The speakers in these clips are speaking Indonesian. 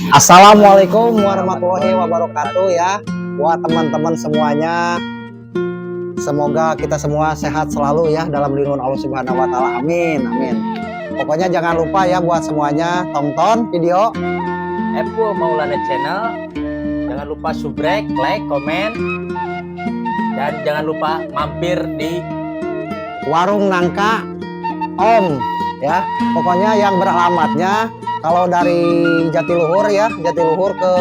Assalamualaikum warahmatullahi wabarakatuh ya. Buat teman-teman semuanya, semoga kita semua sehat selalu ya dalam lindungan Allah Subhanahu wa taala. Amin, amin. Pokoknya jangan lupa ya buat semuanya tonton video Epul Maulana Channel. Jangan lupa subscribe, like, komen, dan jangan lupa mampir di Warung Nangka Om ya. Pokoknya yang beralamatnya kalau dari Jatiluhur ya, Jatiluhur ke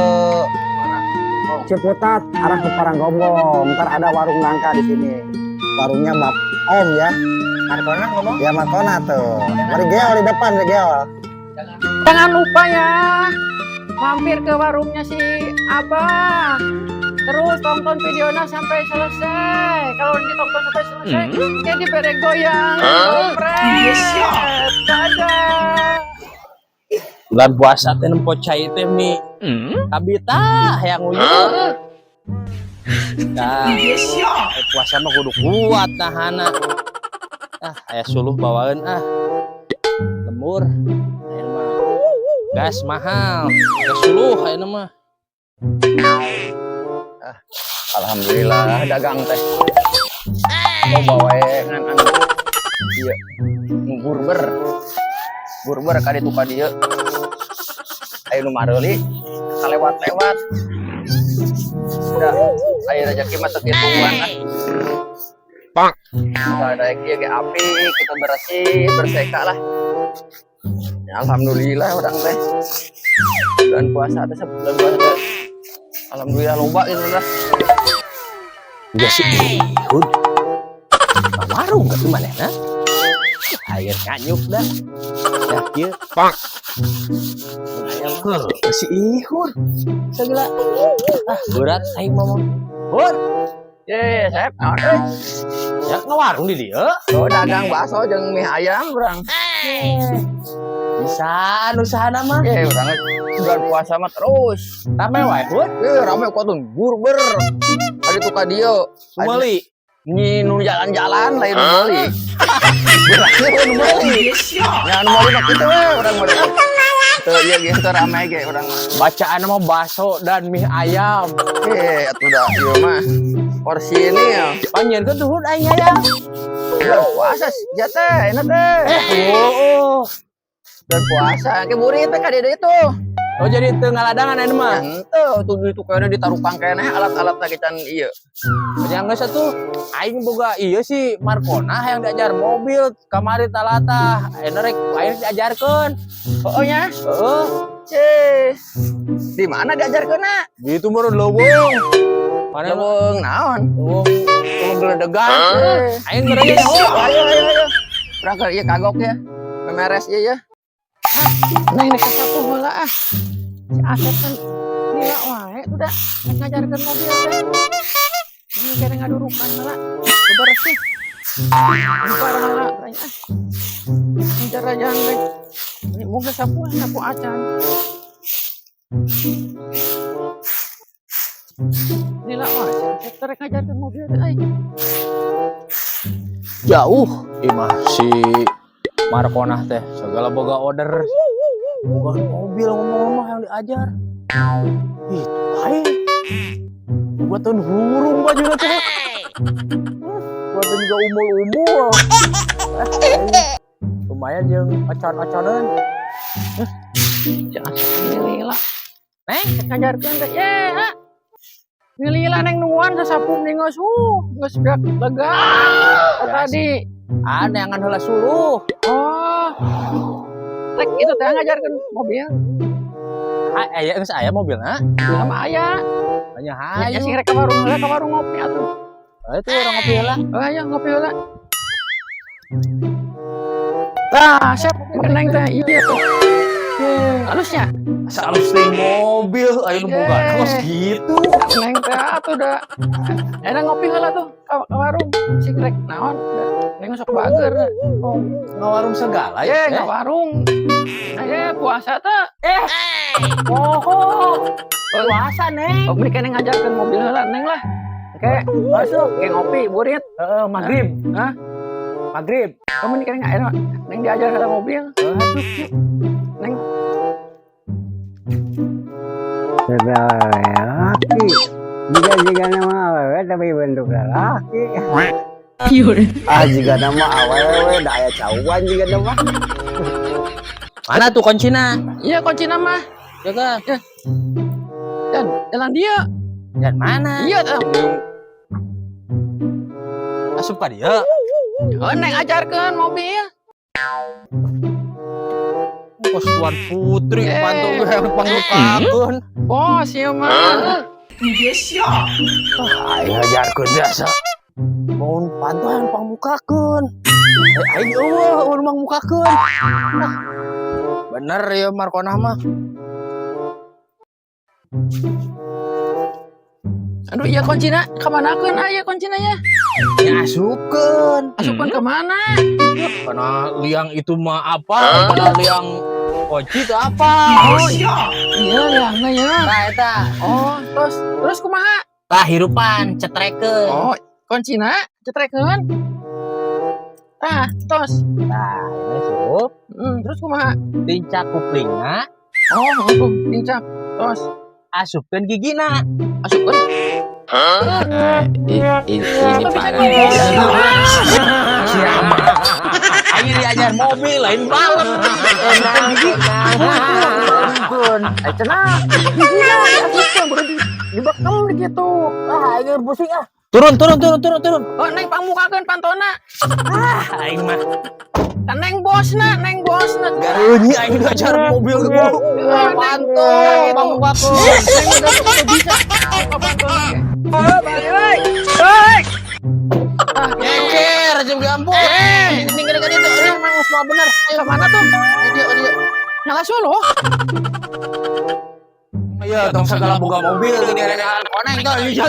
Ciputat arah ke Paranggombong. Ntar ada warung nangka di sini. Warungnya Bap Om ya. Markona ngomong. Ya Markona tuh. Mari geol di depan, geol. Jangan lupa ya mampir ke warungnya si Abah. Terus tonton videonya sampai selesai. Kalau ditonton sampai selesai, jadi bere goyang. Dadah. Bulan puasa teh nempo cai teh mi. Kabita yang uyuh. Nah, puasa mah kudu kuat nahana. Aya suluh bawaan lemur. Aya mah gas mahal. Gas suluh aya mah. Alhamdulillah dagang teh. Oh bawa ngan iya burber ka ditu ka dieu. Aya nu mareuli kalewat-lewat. Udah aya rezeki mah teu hitungan Pak. Ada kieu ge api kita berseka lah. Ya, alhamdulillah urang teh. Bulan puasa teh sebulan puasa. Alhamdulillah loba itu dah. Udah si Ihud. Warung ke manehna. Air kanyuk dah. Ya kieu. Pak. Si Ihud. Segala. Berat aing ngomong. Hud. Ye, Sep. Ya ngawarung di dieu. Oh, dagang bakso jeung mie ayam urang. Bisa usahana mah. Urang bulan puasa mah terus. Rame wae, Hud. Rame kok tuh burber. Adi tuh ka dieu. Meuli. Nu jalan-jalan lain meuli. Berarti nu meuli. Ya nu meuli mah kitu we urang mah. Teu ieu ge teu rame ge urang mah. Bacaan mah bakso dan mie ayam. Atuh dah ieu mah. Porsi ini ya. Panjen ke tuh aing ayam. Bulan puasa ya teh, enak teh. Bulan puasa ke murid teh ka dieu itu. Oh jadi teu ngaladangan anu mah. Henteu tuh itu kayaknya ditaruh pangkeneh alat-alat lagi can ieu. Yang geus atuh aing boga ieu si Markona yang diajar mobil kamari talata. Aya rek aing diajarkeun. Oh nya? Heeh. Di mana diajarkeunna? Di itu meureun leuweung. Mana Leuweung naon? leuweung geledegan. Aing beureunya Ayo. Urang ke ieu kagok ya. Memeres ieu ya. Neng deket sapu heula ah. Si Asep kan gila wae tuh dah ngajarkeun mobil teh. Ini kere ngadurukan heula. Bersih. Lupa heula tanya ah. Ngejar aja teh. Ini mobil sapu acan. Gila wae si Asep terek ngajarkeun mobil teh ai. jauh imah si Markonah teh segala boga order boga mobil ngomong-ngomong yang diajar itu aing buatan burung baju teh buatan juga umul-umul lumayan yang acan-acanan Lila. Neng ngajarkeun teh ye ha. Lila neng nuan sasapu ningos geus beak lega. Tadi ada yang heula suruh rek itu teh ngajarkeun mobil. aya geus aya mobilna Sama aya. hanya Aya hayu sing rek ka warung ngopi atuh. itu orang ngopi heula Ayo ngopi heula. Tah, siap neng teh iya tuh. Halusnya salus teh mobil ayo nu boga kos gitu neng teh atuh da. Enak ngopi heula tuh ka warung sing rek naon. Neng sok bager. ngawarung segala ya Ka warung. Aya puasa teh. puasa neng Oh, beli kene ngajarkeun mobil heula neng lah. Oke, masuk ke ngopi burit. maghrib Hah? maghrib Kamu ini kayaknya nggak enak. Neng diajar ke mobil. Aduh, neng laki. Jika nama awewe tapi bentuk laki. Jika nama awewe daya cawan jika nama. Mana tuh kuncinya? Iya kunci nama. Jaga. Dan jalan dia. Dan mana? Iya tuh. Asup ka dia. Oh, neng ajarkan mobil. Bos Tuan Putri Eh. bantu yang panglukakeun. Bos ya mah. Ayo ajarkeun biasa. Mohon bantuan pangmukakeun. Aing eueuh ulun mangmukakeun. Nah. Bener ya Markona mah. Aduh iya kuncinya kemana kan? Iya kuncinya ya. Nyasupkeun. Asupan kemana? Karena liang itu mah apa? Karena liang kunci itu apa? Oh iya liangna ya. Nah eta. Oh terus kumaha? Tah hirupan cetrekeun. Oh kuncinya cetrekeun. Tos. Nah, ini surup Terus kumaha? tincak kuplingna, Oh pincak. Tos. asupkeun gigina. Asupkan. Ini Pak. Siapa? Ayo diajar mobil lain balap. Ampun. Ayo cenah. Asupkan berhenti di bekel gitu. Ayo pusing ah. Turun. Oh neng pangmukakeun pantona. Aing mah Kan neng bosna. gareunyi aing diajar mobil ke bawah. Pantun, pangmukakeun. Neng udah bisa. Pantona. Ngeker, jam gampang. Ini gede-gede itu. Ini emang semua bener. Ayo Kemana tuh? dia. Nyala Solo. Ayo, tong segala boga mobil gini ada koneng tuh. Iya.